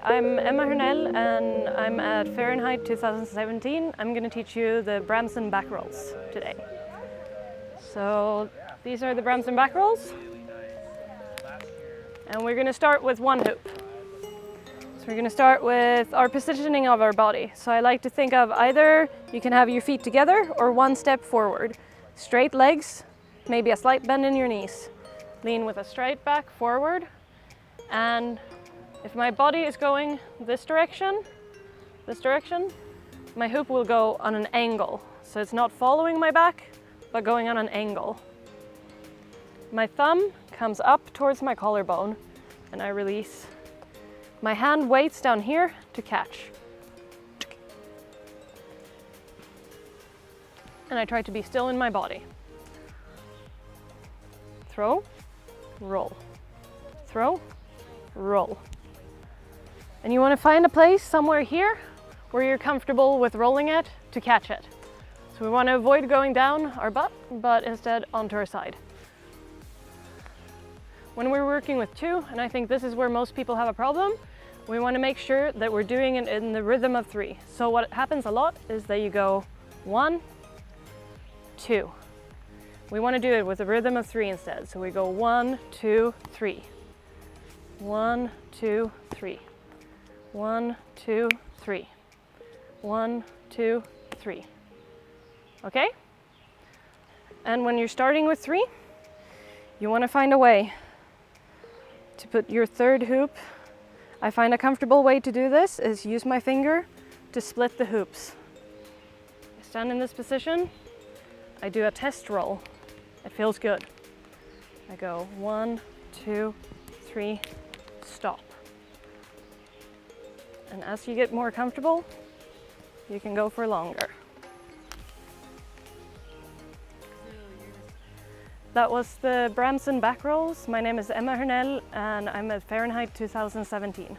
Hi, I'm Emma Hörnell and I'm at FAI 2017. I'm going to teach you the Bransom back rolls today. So these are the Bransom back rolls. And we're going to start with one hoop. So we're going to start with our positioning of our body. So I like to think of either you can have your feet together or one step forward. Straight legs, maybe a slight bend in your knees. Lean with a straight back forward. And if my body is going this direction, my hoop will go on an angle. So it's not following my back, but going on an angle. My thumb comes up towards my collarbone and I release. My hand waits down here to catch. And I try to be still in my body. Throw, roll, throw, roll. And you want to find a place somewhere here where you're comfortable with rolling it to catch it. So we want to avoid going down our butt, but instead onto our side. When we're working with two, and I think this is where most people have a problem, we want to make sure that we're doing it in the rhythm of three. So what happens a lot is that you go 1, 2. We want to do it with a rhythm of 3 instead. So we go 1, 2, 3. 1, 2, 3. 1, 2, 3. 1, 2, 3. Okay? And when you're starting with 3, you want to find a way to put your third hoop. I find a comfortable way to do this is use my finger to split the hoops. I stand in this position. I do a test roll. It feels good. I go 1, 2, 3, stop. And as you get more comfortable, you can go for longer. That was the Bransom back rolls. My name is Emma Hörnell and I'm at FAI 2017.